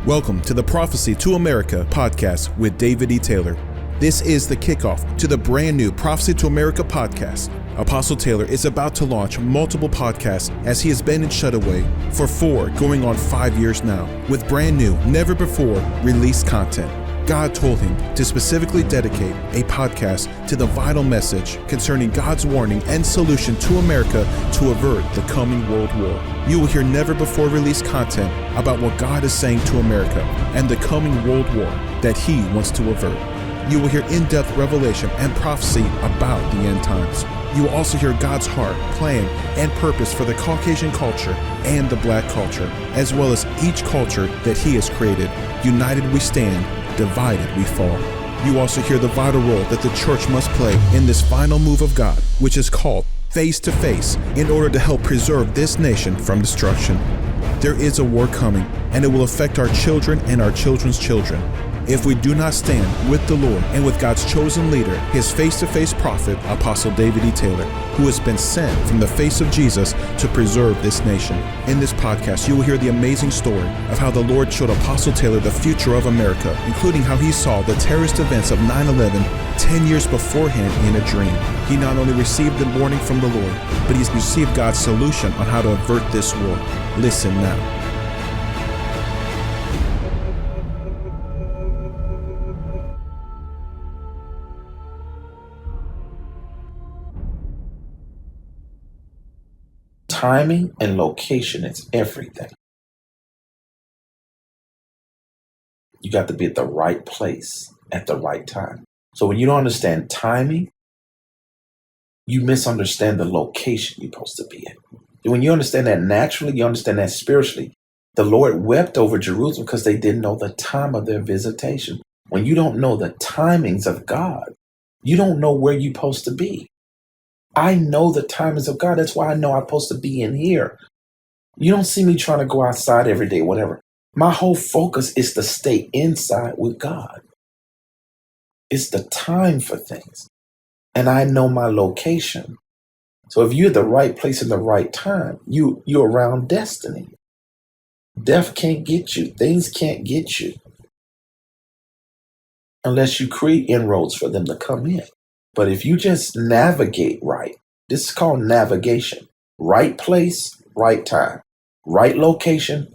Welcome to the Prophecy to America podcast with David E. Taylor. This is the kickoff to the brand new Prophecy to America podcast. Apostle Taylor is about to launch multiple podcasts as he has been in shutaway for 4 going on 5 years now with brand new, never before released content. God told him to specifically dedicate a podcast to the vital message concerning God's warning and solution to America to avert the coming world war. You will hear never before released content about what God is saying to America and the coming world war that he wants to avert. You will hear in-depth revelation and prophecy about the end times. You will also hear God's heart, plan, and purpose for the Caucasian culture and the Black culture, as well as each culture that he has created. United we stand, divided we fall. You also hear the vital role that the church must play in this final move of God, which is called face to face, in order to help preserve this nation from destruction. There is a war coming, and it will affect our children and our children's children. If we do not stand with the Lord and with God's chosen leader, his face-to-face prophet, Apostle David E. Taylor, who has been sent from the face of Jesus to preserve this nation. In this podcast, you will hear the amazing story of how the Lord showed Apostle Taylor the future of America, including how he saw the terrorist events of 9/11 10 years beforehand in a dream. He not only received the warning from the Lord, but he's received God's solution on how to avert this war. Listen now. Timing and location is everything. You got to be at the right place at the right time. So when you don't understand timing, you misunderstand the location you're supposed to be in. When you understand that naturally, you understand that spiritually. The Lord wept over Jerusalem because they didn't know the time of their visitation. When you don't know the timings of God, you don't know where you're supposed to be. I know the timings of God. That's why I know I'm supposed to be in here. You don't see me trying to go outside every day, whatever. My whole focus is to stay inside with God. It's the time for things. And I know my location. So if you're at the right place in the right time, you're around destiny. Death can't get you. Things can't get you unless you create inroads for them to come in. But if you just navigate right, this is called navigation. Right place, right time. Right location.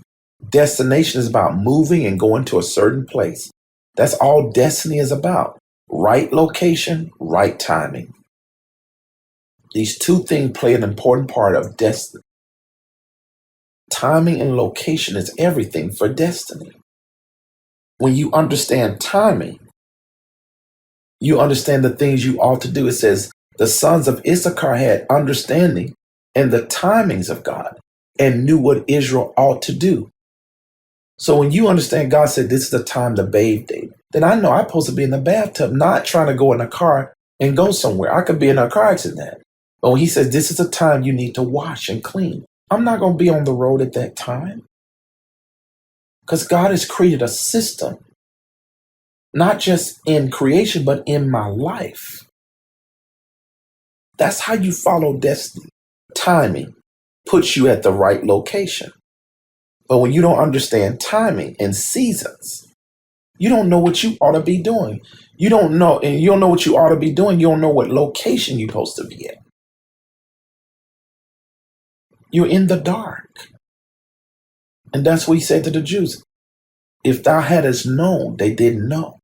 Destination is about moving and going to a certain place. That's all destiny is about. Right location, right timing. These two things play an important part of destiny. Timing and location is everything for destiny. When you understand timing, you understand the things you ought to do. It says the sons of Issachar had understanding and the timings of God and knew what Israel ought to do. So when you understand God said this is the time to bathe, David, then I know I'm supposed to be in the bathtub, not trying to go in a car and go somewhere. I could be in a car accident. But when he says this is the time you need to wash and clean, I'm not going to be on the road at that time. Because God has created a system. Not just in creation, but in my life. That's how you follow destiny. Timing puts you at the right location. But when you don't understand timing and seasons, you don't know what you ought to be doing. You don't know, and you don't know what you ought to be doing. You don't know what location you're supposed to be at. You're in the dark. And that's what he said to the Jews. If thou hadst known, they didn't know.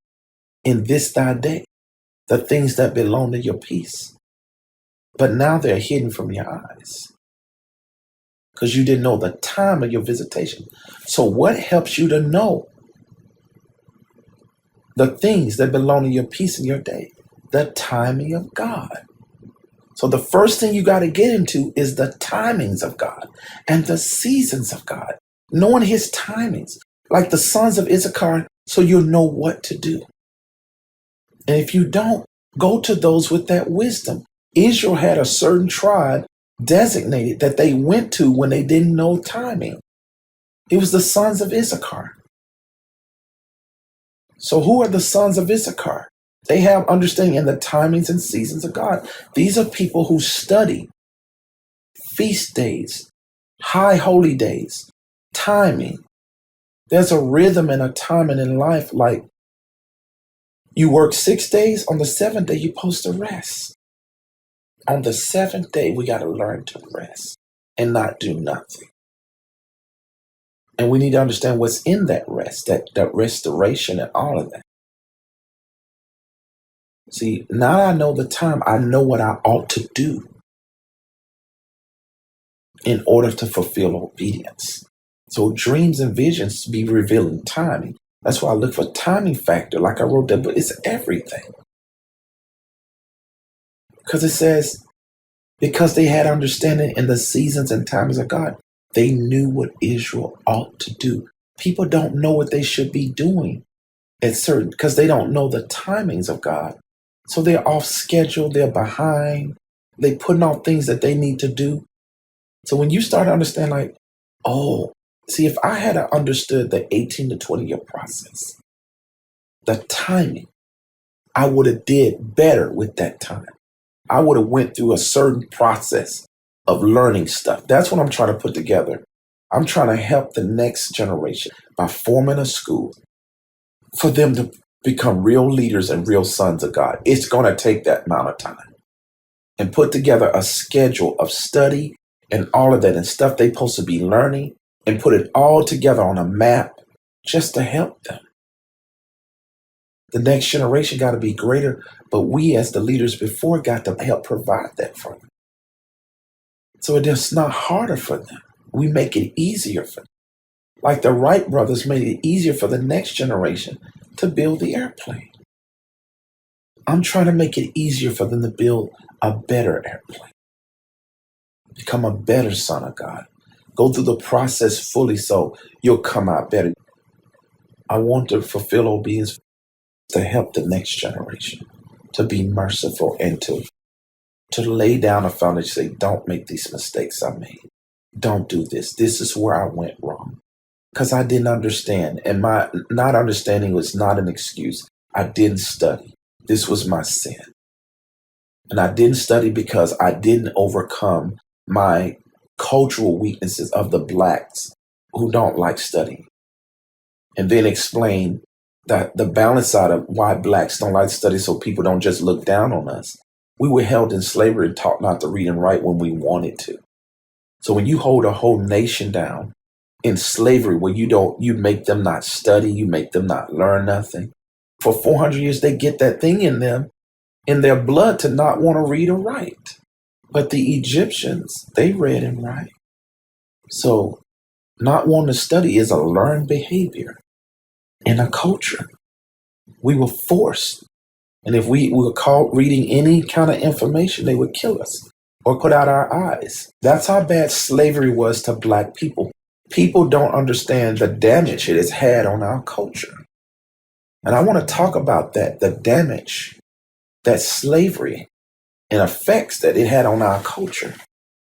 In this thy day, the things that belong to your peace. But now they're hidden from your eyes. Because you didn't know the time of your visitation. So what helps you to know the things that belong to your peace in your day? The timing of God. So the first thing you got to get into is the timings of God and the seasons of God. Knowing his timings, like the sons of Issachar, so you'll know what to do. And if you don't, go to those with that wisdom. Israel had a certain tribe designated that they went to when they didn't know timing. It was the sons of Issachar. So who are the sons of Issachar? They have understanding in the timings and seasons of God. These are people who study feast days, high holy days, timing, There's a rhythm and a timing in life. Like you work 6 days, on the seventh day, you're supposed to rest. On the seventh day, we got to learn to rest and not do nothing. And we need to understand what's in that rest, that restoration and all of that. See, now I know the time, I know what I ought to do in order to fulfill obedience. So dreams and visions be revealing timing. That's why I look for timing factor, like I wrote that, but it's everything. Because it says, because they had understanding in the seasons and times of God, they knew what Israel ought to do. People don't know what they should be doing at certain, because they don't know the timings of God. So they're off schedule, they're behind, they putting off things that they need to do. So when you start to understand, like, oh, see, if I had understood the 18 to 20 year process, the timing, I would have did better with that time. I would have went through a certain process of learning stuff. That's what I'm trying to put together. I'm trying to help the next generation by forming a school for them to become real leaders and real sons of God. It's going to take that amount of time, and put together a schedule of study and all of that and stuff they're supposed to be learning, and put it all together on a map just to help them. The next generation got to be greater, but we as the leaders before got to help provide that for them. So it's not harder for them. We make it easier for them. Like the Wright brothers made it easier for the next generation to build the airplane. I'm trying to make it easier for them to build a better airplane. Become a better son of God. Go through the process fully so you'll come out better. I want to fulfill obedience to help the next generation, to be merciful and to lay down a foundation, say, don't make these mistakes I made. Don't do this. This is where I went wrong. Because I didn't understand. And my not understanding was not an excuse. I didn't study. This was my sin. And I didn't study because I didn't overcome my cultural weaknesses of the blacks who don't like studying. And then explain that the balance side of why blacks don't like to study, so people don't just look down on us. We were held in slavery and taught not to read and write when we wanted to. So when you hold a whole nation down in slavery, where you make them not study, you make them not learn nothing. For 400 years, they get that thing in them, in their blood, to not want to read or write. But the Egyptians, they read and write. So not wanting to study is a learned behavior in a culture. We were forced. And if we were caught reading any kind of information, they would kill us or put out our eyes. That's how bad slavery was to black people. People don't understand the damage it has had on our culture. And I want to talk about that, the damage that slavery and effects that it had on our culture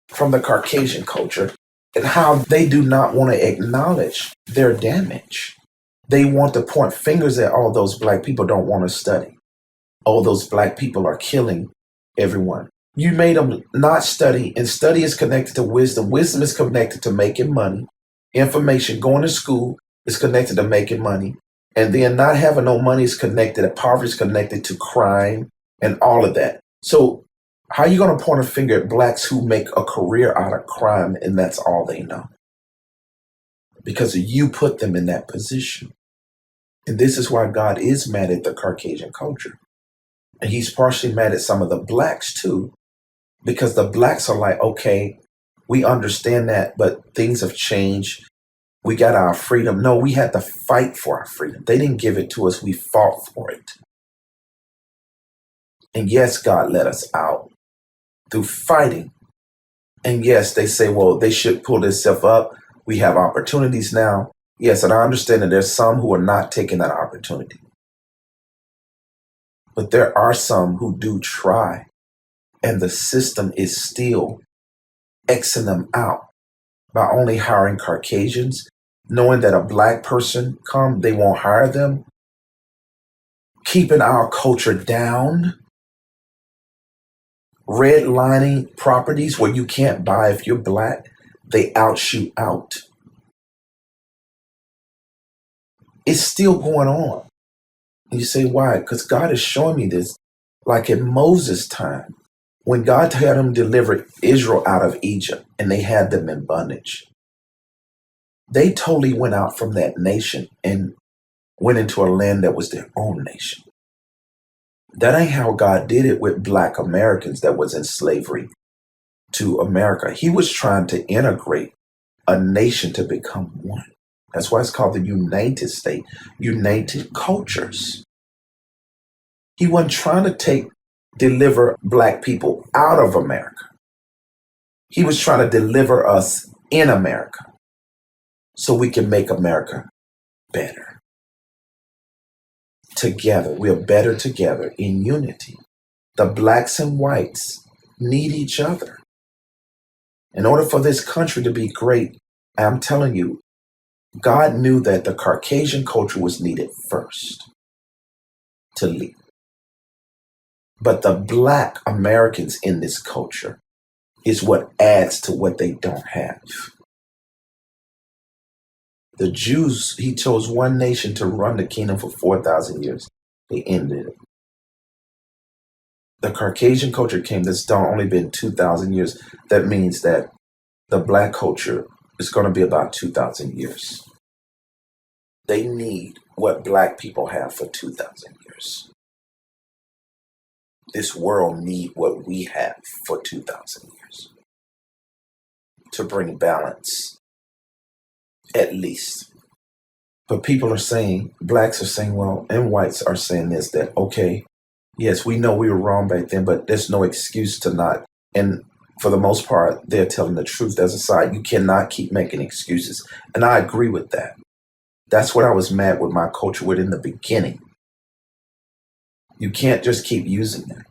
from the Caucasian culture, and how they do not want to acknowledge their damage. They want to point fingers at all those black people don't want to study. All those black people are killing everyone. You made them not study, and study is connected to wisdom. Wisdom is connected to making money. Information, going to school, is connected to making money. And then not having no money is connected, poverty is connected to crime and all of that. So how are you going to point a finger at blacks who make a career out of crime and that's all they know? Because you put them in that position. And this is why God is mad at the Caucasian culture. And he's partially mad at some of the blacks too, because the blacks are like, okay, we understand that, but things have changed. We got our freedom. No, we had to fight for our freedom. They didn't give it to us. We fought for it. And yes, God let us out through fighting. And yes, they say, well, they should pull themselves up. We have opportunities now. Yes, and I understand that there's some who are not taking that opportunity. But there are some who do try, and the system is still Xing them out by only hiring Caucasians, knowing that a black person come, they won't hire them, keeping our culture down, redlining properties where you can't buy if you're black, they outshoot out. It's still going on. And you say, why? Because God is showing me this. Like in Moses' time, when God had him deliver Israel out of Egypt and they had them in bondage, they totally went out from that nation and went into a land that was their own nation. That ain't how God did it with Black Americans that was in slavery to America. He was trying to integrate a nation to become one. That's why it's called the United States, United Cultures. He wasn't trying to deliver Black people out of America. He was trying to deliver us in America so we can make America better. Together, we are better together in unity. The Blacks and whites need each other. In order for this country to be great, I'm telling you, God knew that the Caucasian culture was needed first to lead. But the Black Americans in this culture is what adds to what they don't have. The Jews, he chose one nation to run the kingdom for 4,000 years. They ended it. The Caucasian culture came, that's only been 2,000 years. That means that the Black culture is going to be about 2,000 years. They need what Black people have for 2,000 years. This world needs what we have for 2,000 years to bring balance, at least. But people are saying, Blacks are saying, well, and whites are saying this, that, okay, yes, we know we were wrong back then, but there's no excuse to not. And for the most part, they're telling the truth. There's a side. You cannot keep making excuses. And I agree with that. That's what I was mad with my culture with in the beginning. You can't just keep using that.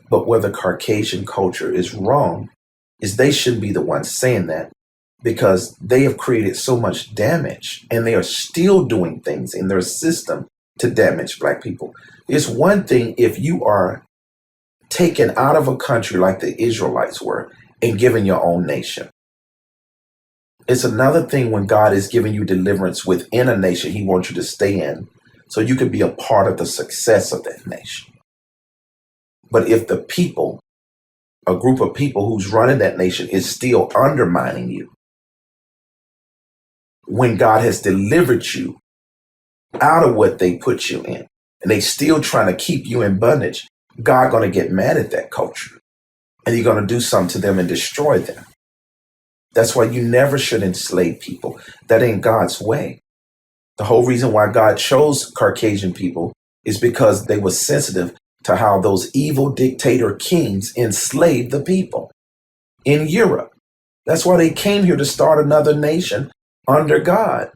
But where the Caucasian culture is wrong is they shouldn't be the ones saying that, because they have created so much damage and they are still doing things in their system to damage Black people. It's one thing if you are taken out of a country like the Israelites were and given your own nation. It's another thing when God is giving you deliverance within a nation he wants you to stay in so you can be a part of the success of that nation. But if the people, a group of people who's running that nation is still undermining you, when God has delivered you out of what they put you in, and they still trying to keep you in bondage, God going to get mad at that culture. And he's going to do something to them and destroy them. That's why you never should enslave people. That ain't God's way. The whole reason why God chose Caucasian people is because they were sensitive to how those evil dictator kings enslaved the people in Europe. That's why they came here to start another nation under God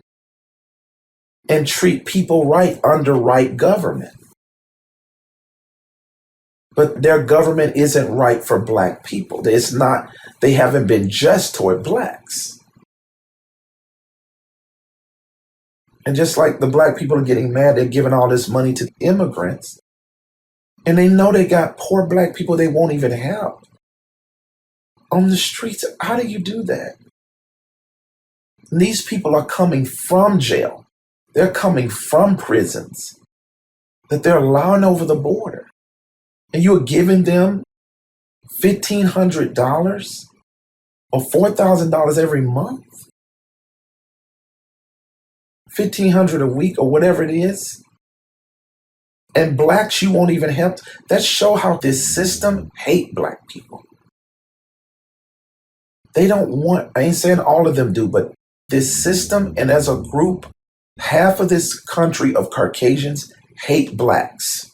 and treat people right under right government. But their government isn't right for Black people. It's not, they haven't been just toward Blacks. And just like the Black people are getting mad, they're giving all this money to immigrants. And they know they got poor Black people they won't even help on the streets. How do you do that? And these people are coming from jail. They're coming from prisons that they're allowing over the border. And you're giving them $1,500 or $4,000 every month? $1,500 a week or whatever it is? And Blacks, you won't even help. That show how this system hate Black people. They don't want, I ain't saying all of them do, but this system and as a group, half of this country of Caucasians hate Blacks.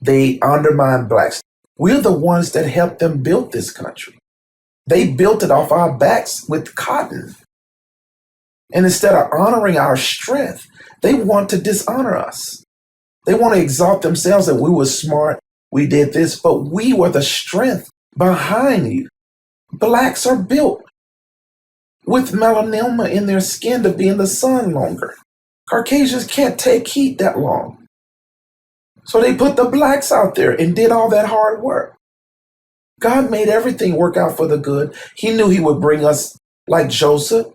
They undermine Blacks. We're the ones that helped them build this country. They built it off our backs with cotton. And instead of honoring our strength, they want to dishonor us. They want to exalt themselves that we were smart, we did this, but we were the strength behind you. Blacks are built with melanoma in their skin to be in the sun longer. Caucasians can't take heat that long. So they put the Blacks out there and did all that hard work. God made everything work out for the good. He knew he would bring us like Joseph.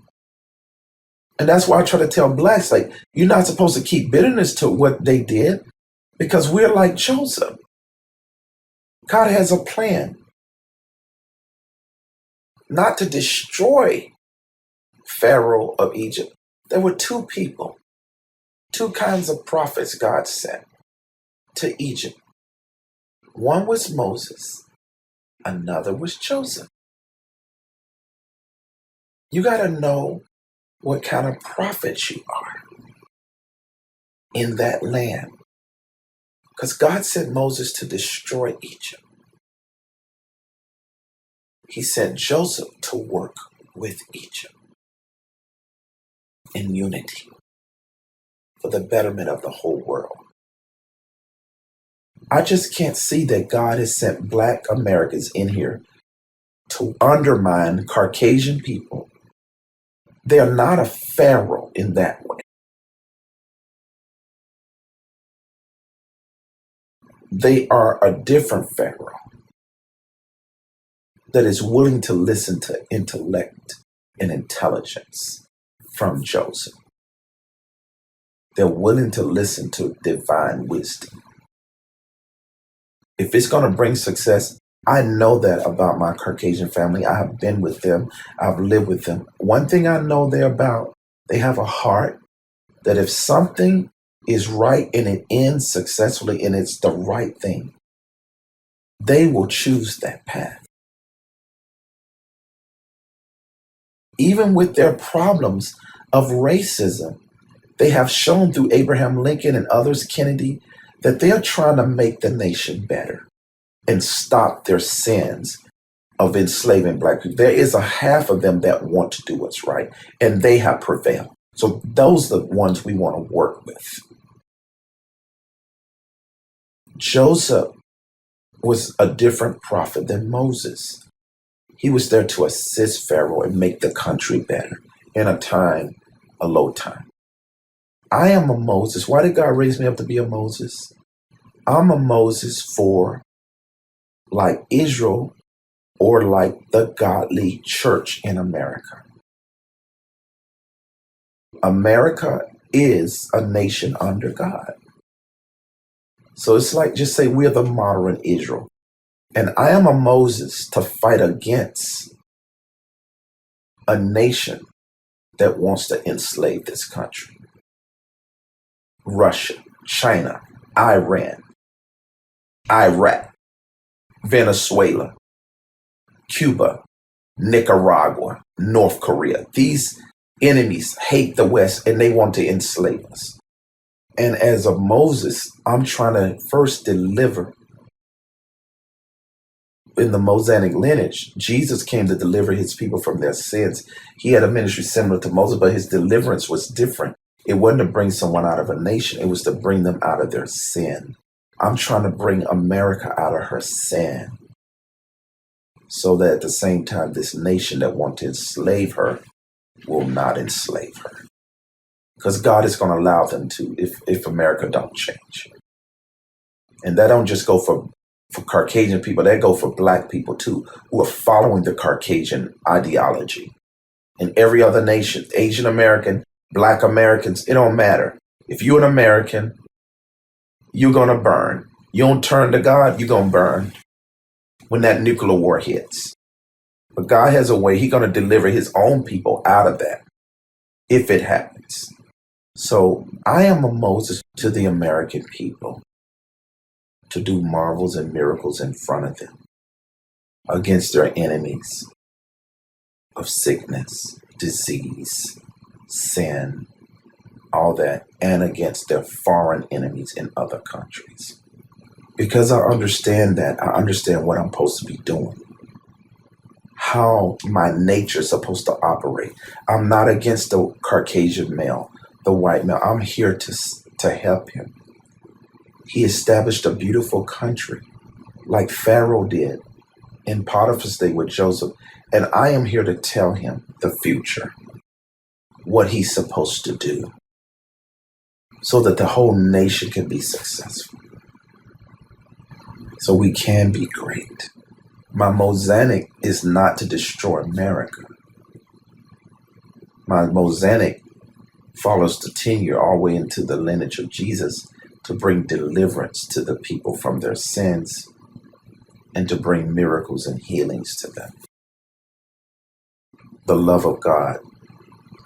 And that's why I try to tell blacks, like, you're not supposed to keep bitterness to what they did because we're like Joseph. God has a plan not to destroy Pharaoh of Egypt. There were two people, two kinds of prophets God sent to Egypt. One was Moses, another was Joseph. You got to know what kind of prophets you are in that land. Because God sent Moses to destroy Egypt. He sent Joseph to work with Egypt in unity for the betterment of the whole world. I just can't see that God has sent Black Americans in here to undermine Caucasian people. They're not a pharaoh in that way. They are a different pharaoh that is willing to listen to intellect and intelligence from Joseph. They're willing to listen to divine wisdom. If it's going to bring success, I know that about my Caucasian family. I have been with them. I've lived with them. One thing I know they're about, they have a heart that if something is right and it ends successfully and it's the right thing, they will choose that path. Even with their problems of racism, they have shown through Abraham Lincoln and others, Kennedy, that they're trying to make the nation better and stop their sins of enslaving Black people. There is a half of them that want to do what's right, and they have prevailed. So those are the ones we want to work with. Joseph was a different prophet than Moses. He was there to assist Pharaoh and make the country better in a low time. I am a Moses. Why did God raise me up to be a Moses? I'm a Moses for like Israel or like the godly church in America. America is a nation under God. So it's like, just say we're the modern Israel. And I am a Moses to fight against a nation that wants to enslave this country. Russia, China, Iran, Iraq, Venezuela, Cuba, Nicaragua, North Korea. These enemies hate the West and they want to enslave us. And as a Moses, I'm trying to first deliver. In the Mosaic lineage, Jesus came to deliver his people from their sins. He had a ministry similar to Moses, but his deliverance was different. It wasn't to bring someone out of a nation. It was to bring them out of their sin. I'm trying to bring America out of her sin so that at the same time, this nation that wants to enslave her will not enslave her. Because God is going to allow them to if America don't change. And that don't just go for Caucasian people, that go for Black people too, who are following the Caucasian ideology. In every other nation, Asian American, Black Americans, it don't matter. If you're an American, you're going to burn. You don't turn to God, you're going to burn when that nuclear war hits. But God has a way, he's going to deliver his own people out of that if it happens. So I am a Moses to the American people to do marvels and miracles in front of them against their enemies of sickness, disease, sin, all that, and against their foreign enemies in other countries. Because I understand that, I understand what I'm supposed to be doing, how my nature is supposed to operate. I'm not against the Caucasian male, the white male. I'm here to help him. He established a beautiful country like Pharaoh did in Potiphar's day with Joseph. And I am here to tell him the future, what he's supposed to do so that the whole nation can be successful. So we can be great. My Mosaic is not to destroy America. My Mosaic follows the tenure all the way into the lineage of Jesus to bring deliverance to the people from their sins and to bring miracles and healings to them. The love of God,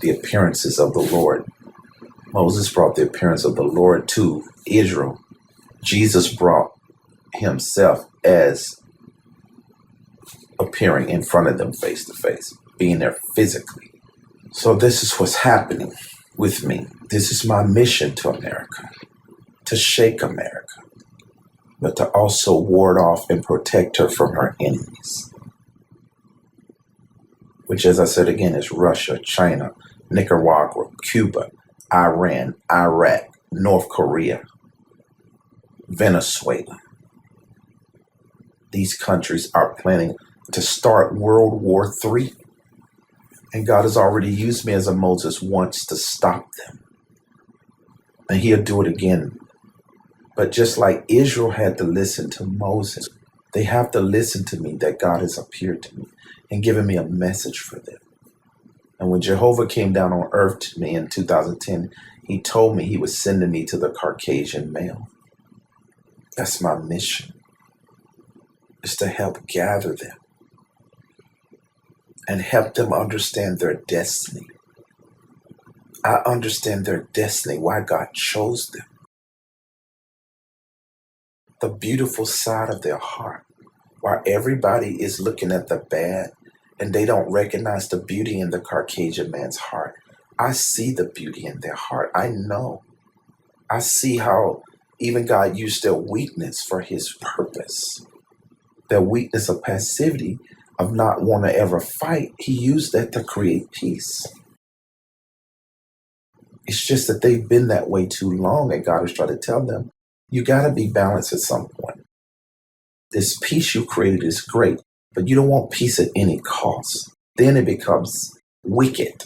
the appearances of the Lord. Moses brought the appearance of the Lord to Israel. Jesus brought himself as appearing in front of them face to face, being there physically. So this is what's happening with me. This is my mission to America, to shake America, but to also ward off and protect her from her enemies, which, as I said again, is Russia, China, Nicaragua, Cuba, Iran, Iraq, North Korea, Venezuela. These countries are planning to start World War III. And God has already used me as a Moses once to stop them. And he'll do it again. But just like Israel had to listen to Moses, they have to listen to me, that God has appeared to me and given me a message for them. And when Jehovah came down on earth to me in 2010, he told me he was sending me to the Caucasian male. That's my mission, is to help gather them and help them understand their destiny. I understand their destiny, why God chose them. The beautiful side of their heart, while everybody is looking at the bad and they don't recognize the beauty in the Caucasian man's heart. I see the beauty in their heart. I know. I see how even God used their weakness for his purpose. Their weakness of passivity, of not want to ever fight, he used that to create peace. It's just that they've been that way too long, and God is trying to tell them, you got to be balanced at some point. This peace you created is great, but you don't want peace at any cost. Then it becomes wicked.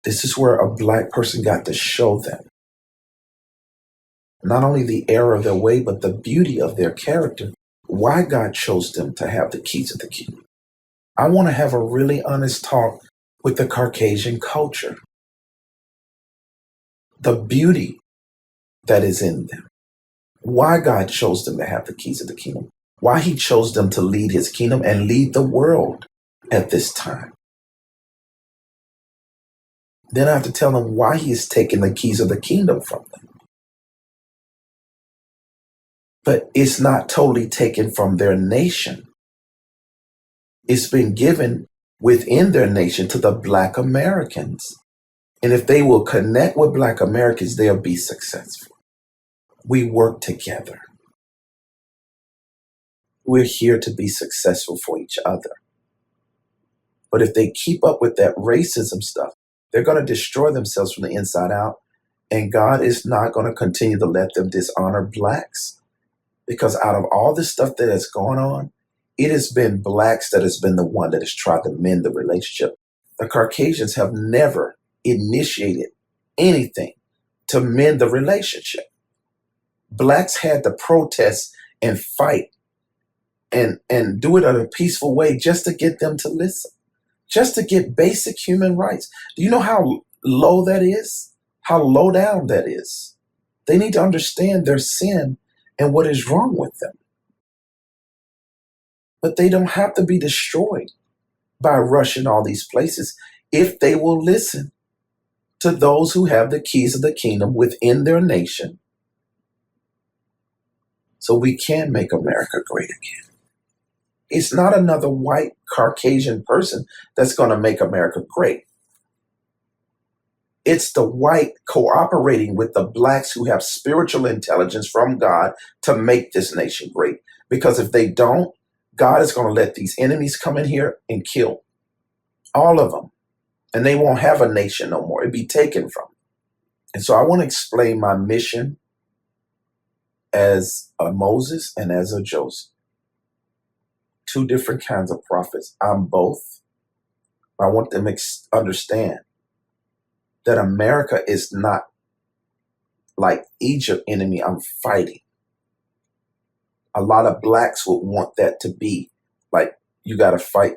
This is where a black person got to show them not only the error of their way, but the beauty of their character, why God chose them to have the keys of the kingdom. I want to have a really honest talk with the Caucasian culture. The beauty that is in them. Why God chose them to have the keys of the kingdom. Why he chose them to lead his kingdom and lead the world at this time. Then I have to tell them why he is taking the keys of the kingdom from them. But it's not totally taken from their nation. It's been given within their nation to the Black Americans. And if they will connect with Black Americans, they'll be successful. We work together. We're here to be successful for each other. But if they keep up with that racism stuff, they're going to destroy themselves from the inside out. And God is not going to continue to let them dishonor Blacks. Because out of all this stuff that has gone on, it has been Blacks that has been the one that has tried to mend the relationship. The Caucasians have never initiated anything to mend the relationship. Blacks had to protest and fight and do it in a peaceful way just to get them to listen, just to get basic human rights. Do you know how low that is? How low down that is? They need to understand their sin and what is wrong with them. But they don't have to be destroyed by rushing all these places if they will listen to those who have the keys of the kingdom within their nation, so we can make America great again. It's not another white Caucasian person that's going to make America great. It's the white cooperating with the Blacks who have spiritual intelligence from God to make this nation great. Because if they don't, God is going to let these enemies come in here and kill all of them. And they won't have a nation no more. It'd be taken from them. And so I want to explain my mission as a Moses and as a Joseph. Two different kinds of prophets. I'm both. I want them to understand that America is not like Egypt enemy I'm fighting. A lot of Blacks would want that to be like, you got to fight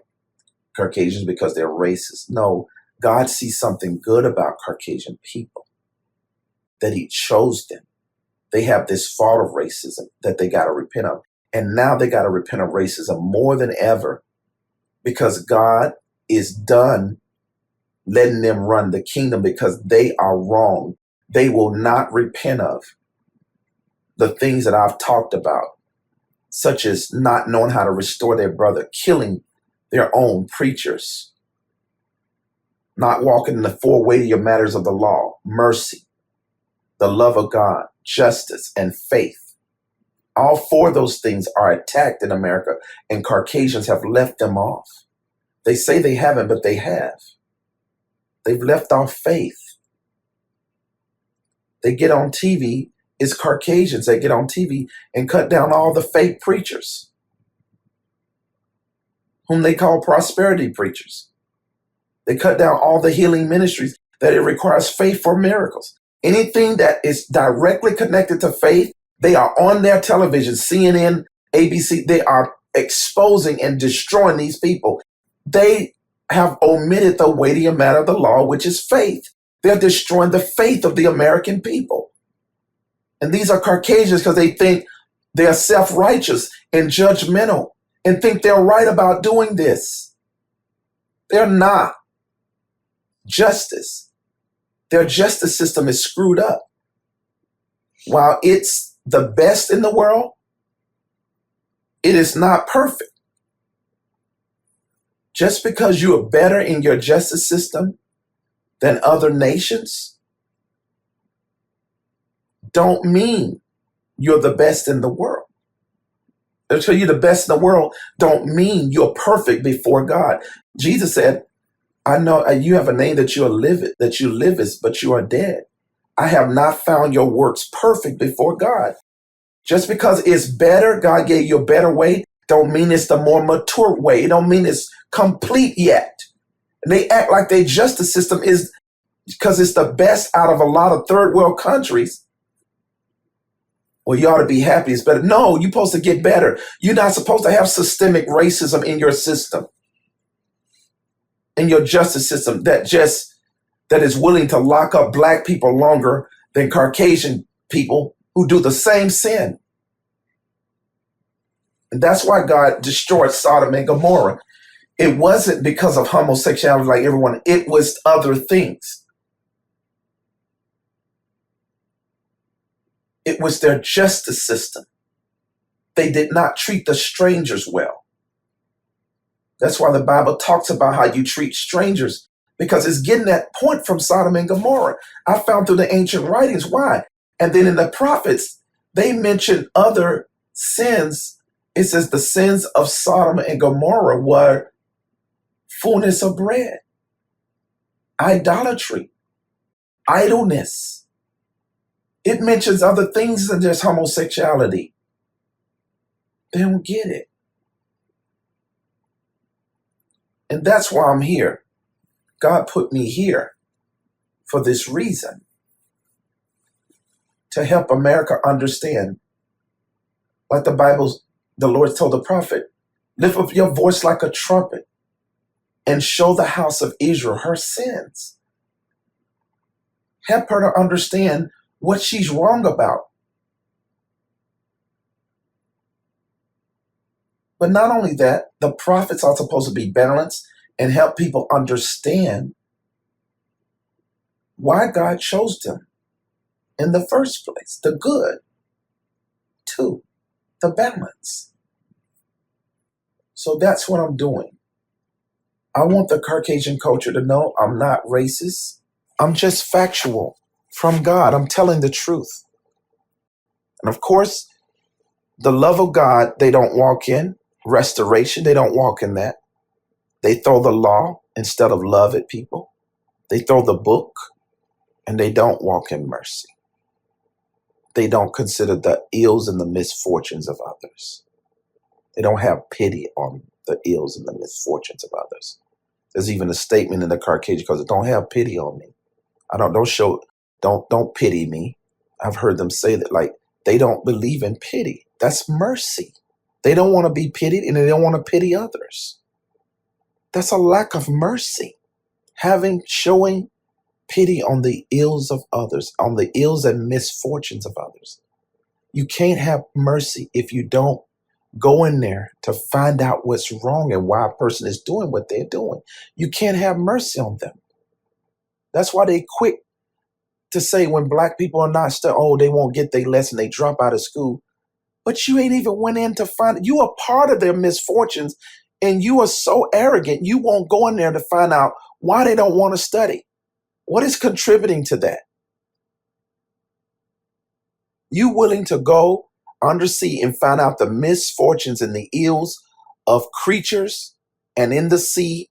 Caucasians because they're racist. No, God sees something good about Caucasian people, that he chose them. They have this fault of racism that they got to repent of. And now they got to repent of racism more than ever because God is done letting them run the kingdom because they are wrong. They will not repent of the things that I've talked about, such as not knowing how to restore their brother, killing their own preachers, not walking in the four weightier matters of the law, mercy, the love of God, justice, and faith. All four of those things are attacked in America, and Caucasians have left them off. They say they haven't, but they have. They've left off faith. They get on TV, it's Caucasians that get on TV and cut down all the fake preachers, whom they call prosperity preachers. They cut down all the healing ministries that it requires faith for miracles. Anything that is directly connected to faith, they are on their television, CNN, ABC. They are exposing and destroying these people. They have omitted the weightier matter of the law, which is faith. They're destroying the faith of the American people. And these are Caucasians because they think they're self-righteous and judgmental and think they're right about doing this. They're not. Justice. Their justice system is screwed up. While it's the best in the world, it is not perfect. Just because you are better in your justice system than other nations, don't mean you're the best in the world. They'll tell you the best in the world don't mean you're perfect before God. Jesus said, I know you have a name that you livest, but you are dead. I have not found your works perfect before God. Just because it's better, God gave you a better way, don't mean it's the more mature way. It don't mean it's complete yet. And they act like their justice system is because it's the best out of a lot of third world countries. Well, you ought to be happy it's better. No, you're supposed to get better. You're not supposed to have systemic racism in your system, in your justice system that is willing to lock up black people longer than Caucasian people who do the same sin. And that's why God destroyed Sodom and Gomorrah. It wasn't because of homosexuality like everyone. It was other things. It was their justice system. They did not treat the strangers well. That's why the Bible talks about how you treat strangers, because it's getting that point from Sodom and Gomorrah. I found through the ancient writings why. And then in the prophets, they mention other sins. It says the sins of Sodom and Gomorrah were fullness of bread, idolatry, idleness. It mentions other things than just homosexuality. They don't get it. And that's why I'm here. God put me here for this reason, to help America understand. Like the Lord told the prophet, lift up your voice like a trumpet and show the house of Israel her sins. Help her to understand what she's wrong about. But not only that, the prophets are supposed to be balanced and help people understand why God chose them in the first place, the good. Two, the balance. So that's what I'm doing. I want the Caucasian culture to know I'm not racist. I'm just factual from God. I'm telling the truth. And of course, the love of God, they don't walk in. Restoration, they don't walk in that. They throw the law instead of love at people. They throw the book, and they don't walk in mercy. They don't consider the ills and the misfortunes of others. They don't have pity on the ills and the misfortunes of others. There's even a statement in the Caucasian culture, don't have pity on me. Don't pity me. I've heard them say that, like, they don't believe in pity. That's mercy. They don't want to be pitied and they don't want to pity others. That's a lack of mercy. showing pity on the ills of others, on the ills and misfortunes of others. You can't have mercy if you don't go in there to find out what's wrong and why a person is doing what they're doing. You can't have mercy on them. That's why they quick to say when black people are not they won't get their lesson, they drop out of school. But you ain't even went in to find, you are part of their misfortunes, and you are so arrogant, you won't go in there to find out why they don't want to study. What is contributing to that? You willing to go undersea and find out the misfortunes and the ills of creatures and in the sea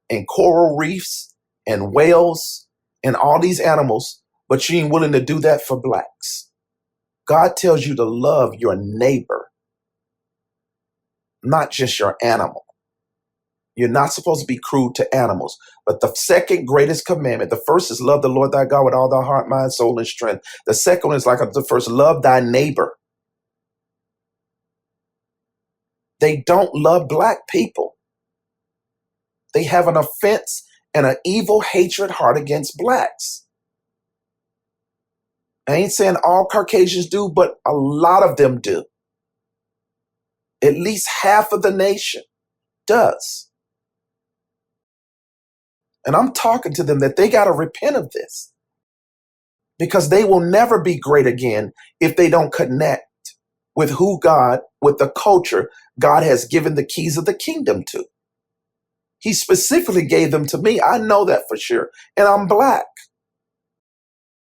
and coral reefs and whales and all these animals, but you ain't willing to do that for blacks. God tells you to love your neighbor, not just your animal. You're not supposed to be cruel to animals. But the second greatest commandment, the first is love the Lord thy God with all thy heart, mind, soul, and strength. The second one is like the first, love thy neighbor. They don't love black people. They have an offense and an evil hatred heart against blacks. I ain't saying all Caucasians do, but a lot of them do. At least half of the nation does. And I'm talking to them that they got to repent of this, because they will never be great again if they don't connect with with the culture God has given the keys of the kingdom to. He specifically gave them to me. I know that for sure. And I'm black.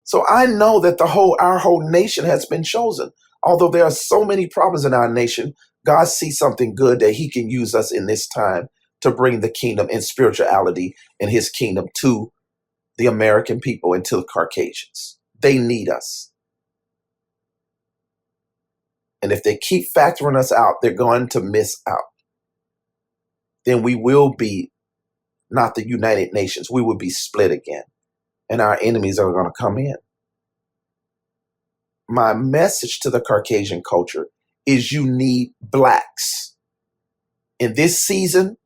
So I know that our whole nation has been chosen. Although there are so many problems in our nation, God sees something good that he can use us in this time to bring the kingdom and spirituality and his kingdom to the American people and to the Caucasians. They need us. And if they keep factoring us out, they're going to miss out. Then we will be not the United Nations. We will be split again. And our enemies are going to come in. My message to the Caucasian culture is you need blacks. In this season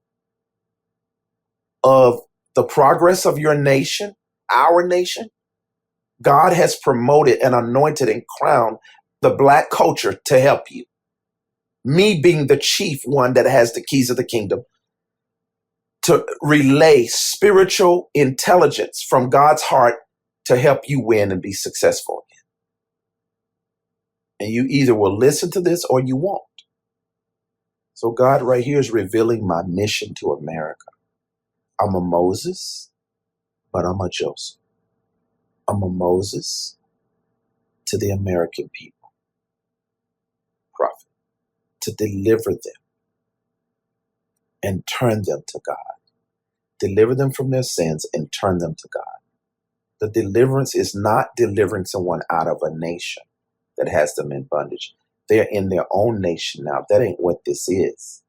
of the progress of your nation, our nation, God has promoted and anointed and crowned the black culture to help you. Me being the chief one that has the keys of the kingdom to relay spiritual intelligence from God's heart to help you win and be successful again. And you either will listen to this or you won't. So God right here is revealing my mission to America. I'm a Moses, but I'm a Joseph. I'm a Moses to the American people, prophet, to deliver them and turn them to God. Deliver them from their sins and turn them to God. The deliverance is not delivering someone out of a nation that has them in bondage. They're in their own nation now. That ain't what this is.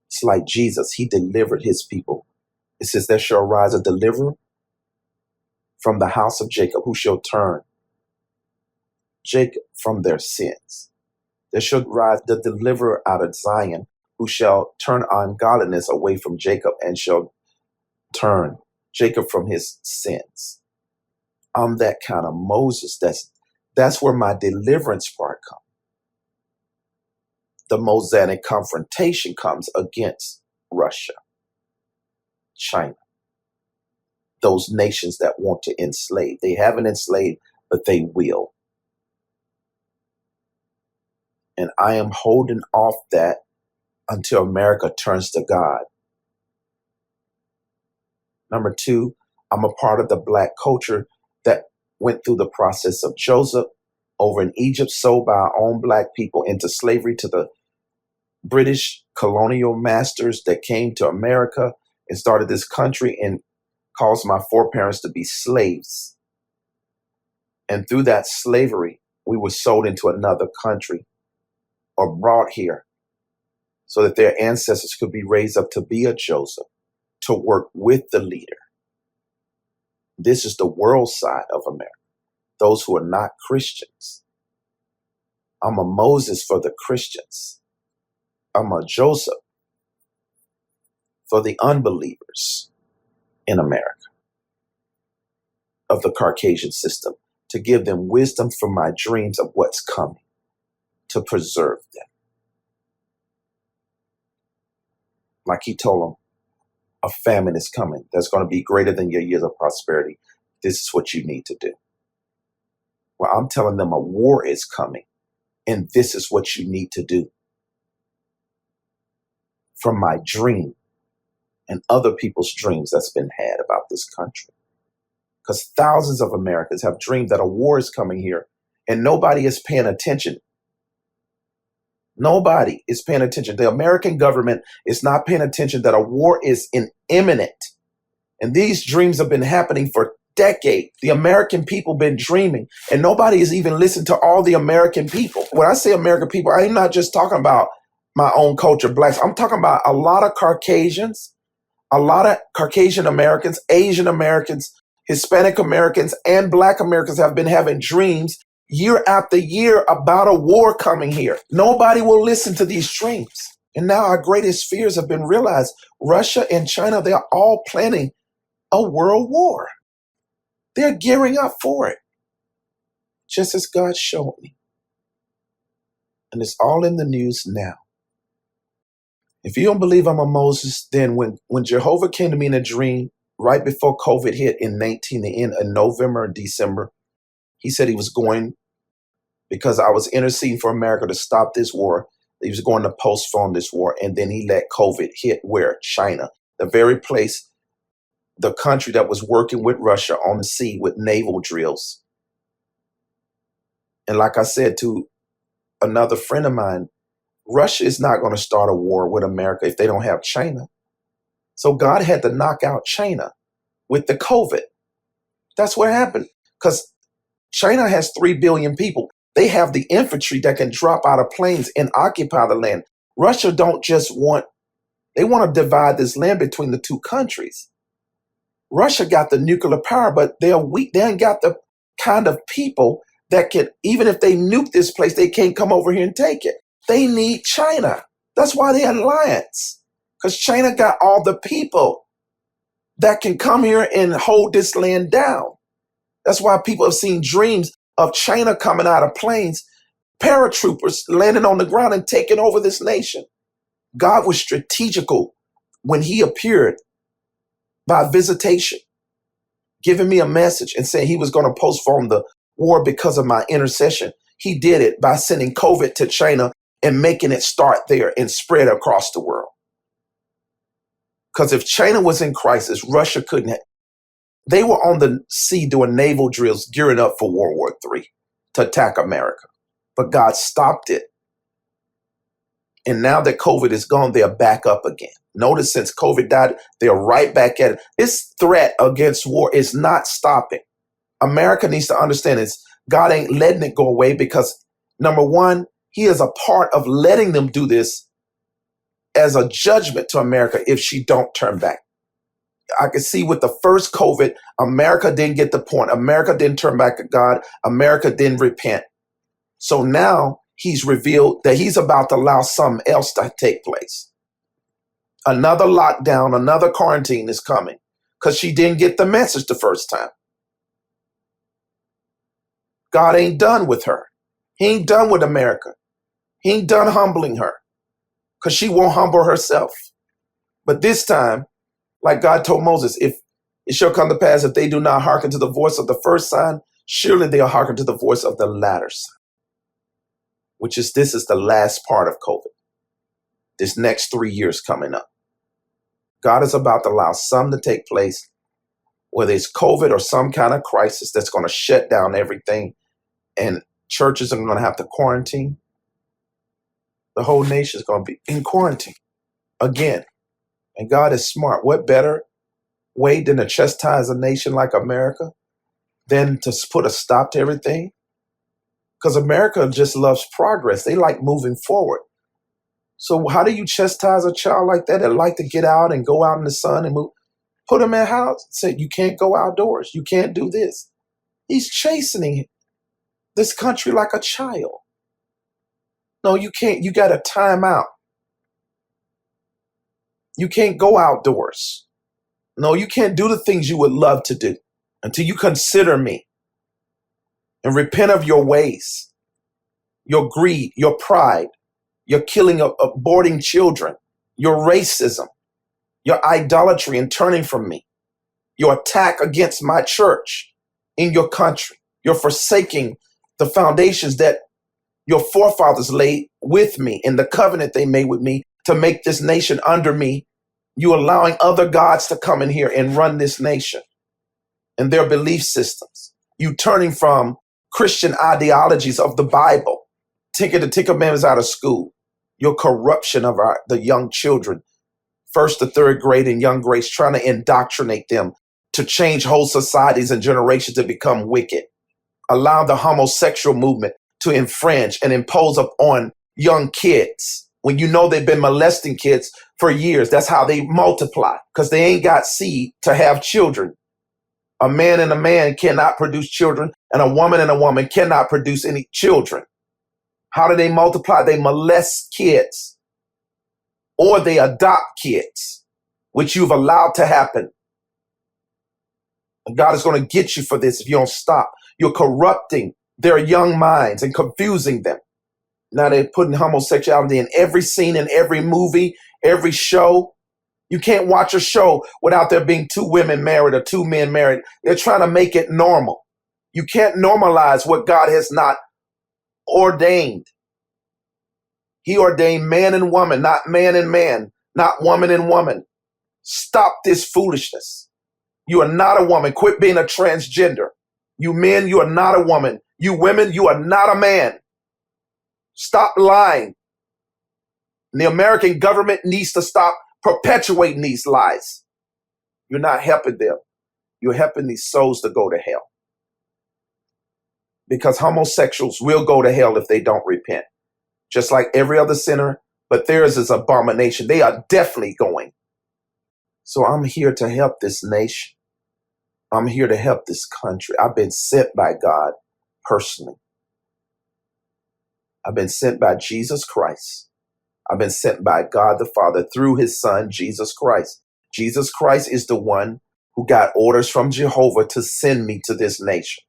It's like Jesus. He delivered his people. It says, there shall arise a deliverer from the house of Jacob, who shall turn Jacob from their sins. There shall rise the deliverer out of Zion, who shall turn ungodliness away from Jacob and shall turn Jacob from his sins. I'm that kind of Moses. That's where my deliverance part comes. The Mosaic confrontation comes against Russia, China, those nations that want to enslave. They haven't enslaved, but they will. And I am holding off that until America turns to God. Number two, I'm a part of the black culture that went through the process of Joseph over in Egypt, sold by our own black people into slavery to the British colonial masters that came to America and started this country and caused my foreparents to be slaves. And through that slavery, we were sold into another country or brought here so that their ancestors could be raised up to be a Joseph, to work with the leader. This is the world side of America, those who are not Christians. I'm a Moses for the Christians. I'm a Joseph for the unbelievers. in America of the Caucasian system to give them wisdom from my dreams of what's coming, to preserve them. Like he told them, a famine is coming that's going to be greater than your years of prosperity. This is what you need to do. Well, I'm telling them a war is coming, and this is what you need to do. From my dream and other people's dreams that's been had about this country. Because thousands of Americans have dreamed that a war is coming here, and nobody is paying attention. Nobody is paying attention. The American government is not paying attention that a war is imminent. And these dreams have been happening for decades. The American people been dreaming, and nobody has even listened to all the American people. When I say American people, I'm not just talking about my own culture, blacks. I'm talking about a lot of Caucasians, a lot of Caucasian Americans, Asian Americans, Hispanic Americans, and Black Americans have been having dreams year after year about a war coming here. Nobody will listen to these dreams. And now our greatest fears have been realized. Russia and China, they are all planning a world war. They're gearing up for it, just as God showed me. And it's all in the news now. If you don't believe I'm a Moses, then when Jehovah came to me in a dream right before COVID hit in November and December, he said he was going, because I was interceding for America to stop this war, he was going to postpone this war. And then he let COVID hit where? China, the very place, the country that was working with Russia on the sea with naval drills. And like I said to another friend of mine, Russia is not going to start a war with America if they don't have China. So God had to knock out China with the COVID. That's what happened, because China has 3 billion people. They have the infantry that can drop out of planes and occupy the land. Russia they want to divide this land between the two countries. Russia got the nuclear power, but they're weak. They ain't got the kind of people that can, even if they nuke this place, they can't come over here and take it. They need China. That's why they're an alliance, because China got all the people that can come here and hold this land down. That's why people have seen dreams of China coming out of planes, paratroopers landing on the ground and taking over this nation. God was strategical when he appeared by visitation, giving me a message and saying he was going to postpone the war because of my intercession. He did it by sending COVID to China and making it start there and spread across the world. Because if China was in crisis, Russia couldn't have. They were on the sea doing naval drills, gearing up for World War III to attack America. But God stopped it. And now that COVID is gone, they're back up again. Notice since COVID died, they're right back at it. This threat against war is not stopping. America needs to understand this. God ain't letting it go away because, number one, he is a part of letting them do this as a judgment to America if she don't turn back. I can see with the first COVID, America didn't get the point. America didn't turn back to God. America didn't repent. So now he's revealed that he's about to allow something else to take place. Another lockdown, another quarantine is coming because she didn't get the message the first time. God ain't done with her. He ain't done with America. He ain't done humbling her because she won't humble herself. But this time, like God told Moses, if it shall come to pass, if they do not hearken to the voice of the first sign, surely they'll hearken to the voice of the latter sign, this is the last part of COVID. This next 3 years coming up. God is about to allow something to take place, whether it's COVID or some kind of crisis that's going to shut down everything, and churches are going to have to quarantine. The whole nation is going to be in quarantine again. And God is smart. What better way than to chastise a nation like America than to put a stop to everything? Because America just loves progress. They like moving forward. So how do you chastise a child like that like to get out and go out in the sun and move? Put him in a house. Say, you can't go outdoors. You can't do this. He's chastening this country like a child. No, you can't. You got to time out. You can't go outdoors. No, you can't do the things you would love to do until you consider me and repent of your ways, your greed, your pride, your killing of aborting children, your racism, your idolatry and turning from me, your attack against my church in your country, your forsaking the foundations that your forefathers laid with me in the covenant they made with me to make this nation under me. You allowing other gods to come in here and run this nation and their belief systems. You turning from Christian ideologies of the Bible, taking the Ten Commandments out of school. Your corruption of the young children, first to third grade and young grades, trying to indoctrinate them to change whole societies and generations to become wicked. Allow the homosexual movement to infringe and impose upon young kids when you know they've been molesting kids for years. That's how they multiply, because they ain't got seed to have children. A man and a man cannot produce children, and a woman cannot produce any children. How do they multiply? They molest kids or they adopt kids, which you've allowed to happen. And God is going to get you for this if you don't stop. You're corrupting their young minds and confusing them. Now they're putting homosexuality in every scene, in every movie, every show. You can't watch a show without there being two women married or two men married. They're trying to make it normal. You can't normalize what God has not ordained. He ordained man and woman, not man and man, not woman and woman. Stop this foolishness. You are not a woman. Quit being a transgender. You men, you are not a woman. You women, you are not a man. Stop lying. And the American government needs to stop perpetuating these lies. You're not helping them. You're helping these souls to go to hell. Because homosexuals will go to hell if they don't repent. Just like every other sinner, but theirs is abomination. They are definitely going. So I'm here to help this nation. I'm here to help this country. I've been sent by God personally. I've been sent by Jesus Christ. I've been sent by God the Father through his son, Jesus Christ. Jesus Christ is the one who got orders from Jehovah to send me to this nation.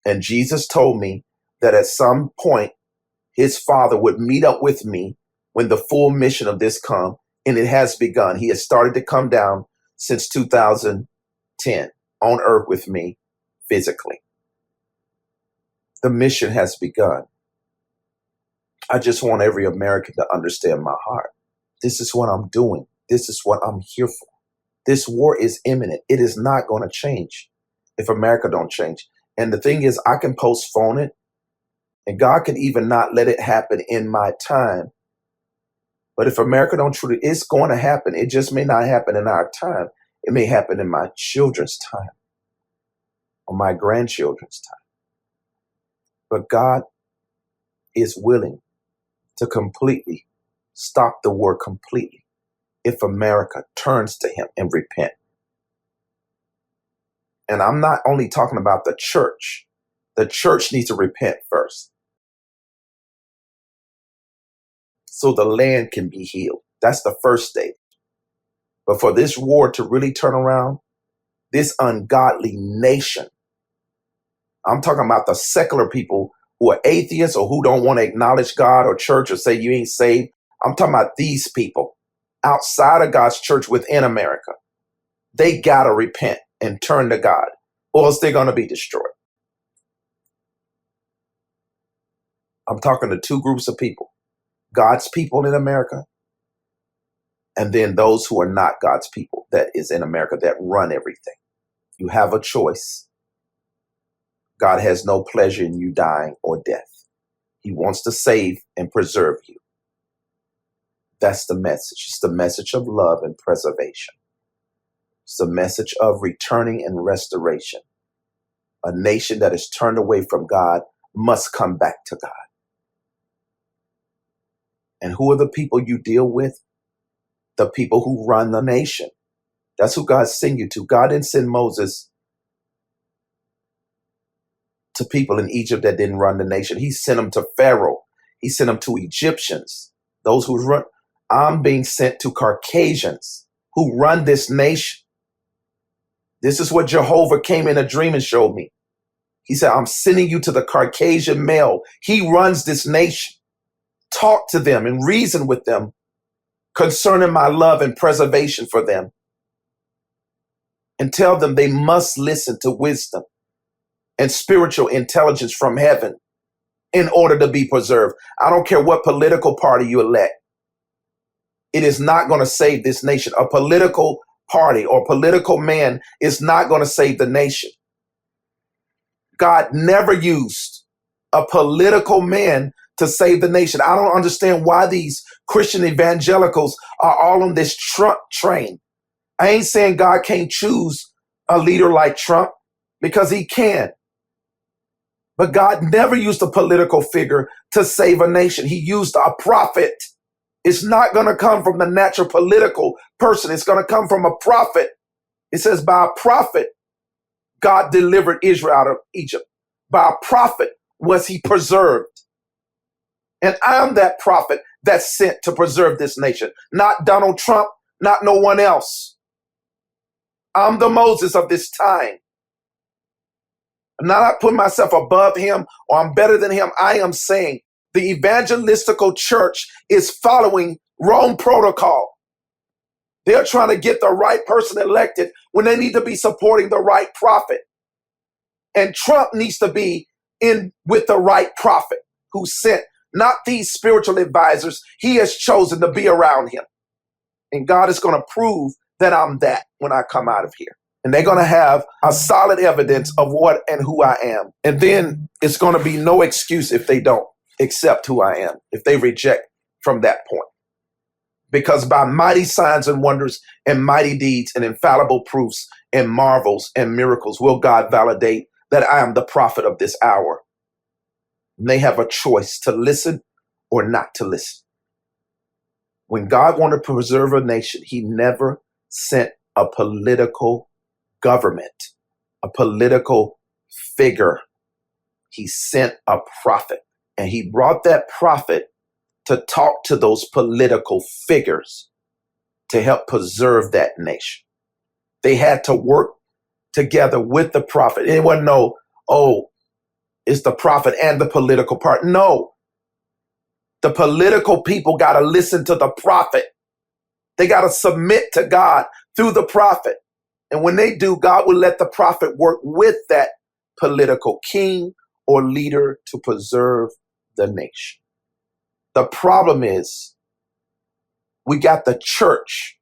And Jesus told me that at some point, his Father would meet up with me when the full mission of this come, and it has begun. He has started to come down since 2010 on earth with me physically. The mission has begun. I just want every American to understand my heart. This is what I'm doing. This is what I'm here for. This war is imminent. It is not going to change if America don't change. And the thing is, I can postpone it, and God can even not let it happen in my time. But if America don't truly, it's going to happen. It just may not happen in our time. It may happen in my children's time or my grandchildren's time. But God is willing to completely stop the war completely if America turns to him and repent. And I'm not only talking about the church. The church needs to repent first, so the land can be healed. That's the first stage. But for this war to really turn around, this ungodly nation, I'm talking about the secular people who are atheists or who don't want to acknowledge God or church or say you ain't saved. I'm talking about these people outside of God's church within America. They got to repent and turn to God, or else they're going to be destroyed. I'm talking to two groups of people. God's people in America, and then those who are not God's people that is in America that run everything. You have a choice. God has no pleasure in you dying or death. He wants to save and preserve you. That's the message. It's the message of love and preservation. It's the message of returning and restoration. A nation that is turned away from God must come back to God. And who are the people you deal with? The people who run the nation. That's who God sent you to. God didn't send Moses to people in Egypt that didn't run the nation. He sent them to Pharaoh. He sent them to Egyptians. Those who run. I'm being sent to Caucasians who run this nation. This is what Jehovah came in a dream and showed me. He said, I'm sending you to the Caucasian male. He runs this nation. Talk to them and reason with them concerning my love and preservation for them. And tell them they must listen to wisdom and spiritual intelligence from heaven in order to be preserved. I don't care what political party you elect. It is not going to save this nation. A political party or political man is not going to save the nation. God never used a political man to save the nation. I don't understand why these Christian evangelicals are all on this Trump train. I ain't saying God can't choose a leader like Trump, because he can. But God never used a political figure to save a nation. He used a prophet. It's not going to come from the natural political person. It's going to come from a prophet. It says by a prophet, God delivered Israel out of Egypt. By a prophet was he preserved. And I'm that prophet that's sent to preserve this nation. Not Donald Trump, not no one else. I'm the Moses of this time. I'm not putting myself above him or I'm better than him. I am saying the evangelistical church is following Rome protocol. They're trying to get the right person elected when they need to be supporting the right prophet. And Trump needs to be in with the right prophet who sent, not these spiritual advisors. He has chosen to be around him. And God is going to prove that I'm that when I come out of here. And they're going to have a solid evidence of what and who I am. And then it's going to be no excuse if they don't accept who I am, if they reject from that point. Because by mighty signs and wonders and mighty deeds and infallible proofs and marvels and miracles will God validate that I am the prophet of this hour. And they have a choice to listen or not to listen. When God wanted to preserve a nation, he never sent a political government, a political figure. He sent a prophet, and he brought that prophet to talk to those political figures to help preserve that nation. They had to work together with the prophet. It wasn't no, oh, it's the prophet and the political part. No, the political people got to listen to the prophet. They got to submit to God through the prophet. And when they do, God will let the prophet work with that political king or leader to preserve the nation. The problem is we got the church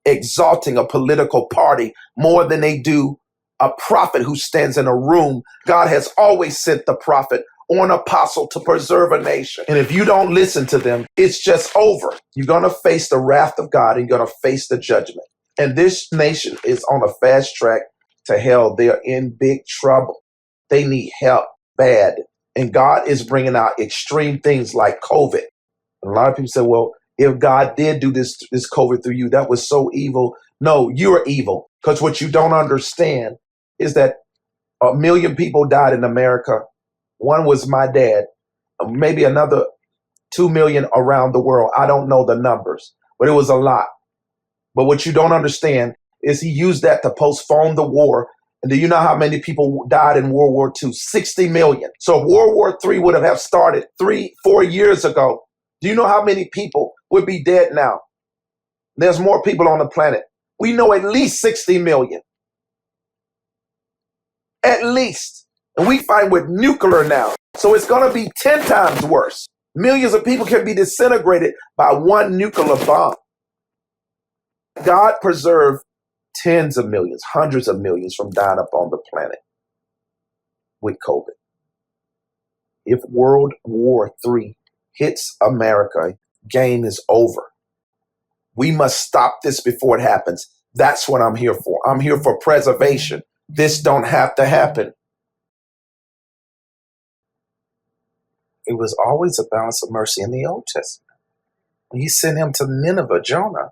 exalting a political party more than they do a prophet who stands in a room. God has always sent the prophet or an apostle to preserve a nation. And if you don't listen to them, it's just over. You're going to face the wrath of God and you're going to face the judgment. And this nation is on a fast track to hell. They are in big trouble. They need help bad. And God is bringing out extreme things like COVID. And a lot of people say, well, if God did do this COVID through you, that was so evil. No, you're evil. Because what you don't understand is that 1 million people died in America. One was my dad, maybe another 2 million around the world. I don't know the numbers, but it was a lot. But what you don't understand is he used that to postpone the war. And do you know how many people died in World War II? 60 million. So if World War III would have started 3-4 years ago, do you know how many people would be dead now? There's more people on the planet. We know at least 60 million. At least. And we find with nuclear now. So it's going to be 10 times worse. Millions of people can be disintegrated by one nuclear bomb. God preserved tens of millions, hundreds of millions from dying up on the planet with COVID. If World War III hits America, game is over. We must stop this before it happens. That's what I'm here for. I'm here for preservation. This don't have to happen. It was always a balance of mercy in the Old Testament. When he sent him to Nineveh, Jonah,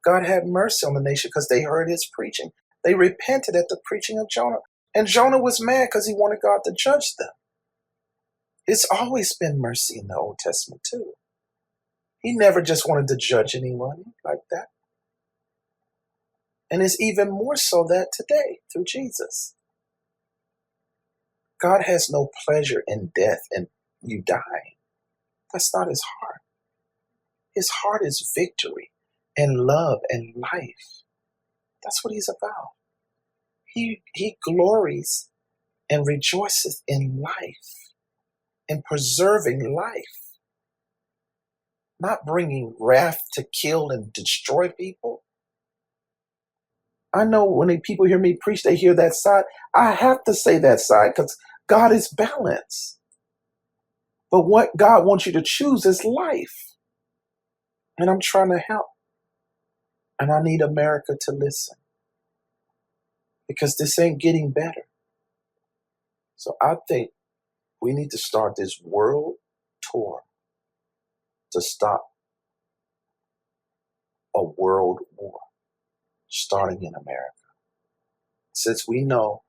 God had mercy on the nation because they heard his preaching. They repented at the preaching of Jonah. And Jonah was mad because he wanted God to judge them. It's always been mercy in the Old Testament too. He never just wanted to judge anyone like that. And it's even more so that today through Jesus. God has no pleasure in death and you dying. That's not his heart. His heart is victory and love and life. That's what he's about. He glories and rejoices in life and preserving life, not bringing wrath to kill and destroy people. I know when people hear me preach, they hear that side. I have to say that side because God is balance. But what God wants you to choose is life. And I'm trying to help. And I need America to listen. Because this ain't getting better. So I think we need to start this world tour to stop a world war starting in America. Since we know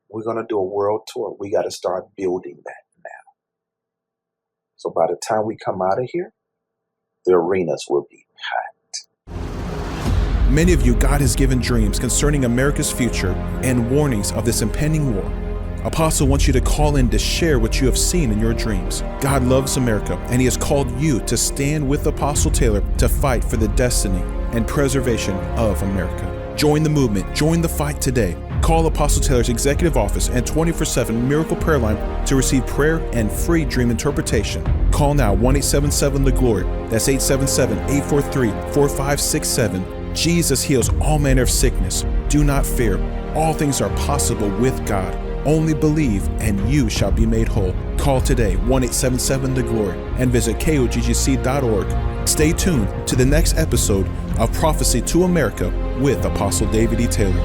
we're going to do a world tour, we got to start building that now. So by the time we come out of here, the arenas will be packed. Many of you, God has given dreams concerning America's future and warnings of this impending war. Apostle wants you to call in to share what you have seen in your dreams. God loves America, and he has called you to stand with Apostle Taylor to fight for the destiny and preservation of America. Join the movement. Join the fight today. Call Apostle Taylor's executive office and 24/7 Miracle Prayer Line to receive prayer and free dream interpretation. Call now 1-877-THE-GLORY. That's 877-843-4567. Jesus heals all manner of sickness. Do not fear. All things are possible with God. Only believe and you shall be made whole. Call today 1-877-THE-GLORY and visit koggc.org. Stay tuned to the next episode of Prophecy to America with Apostle David E. Taylor.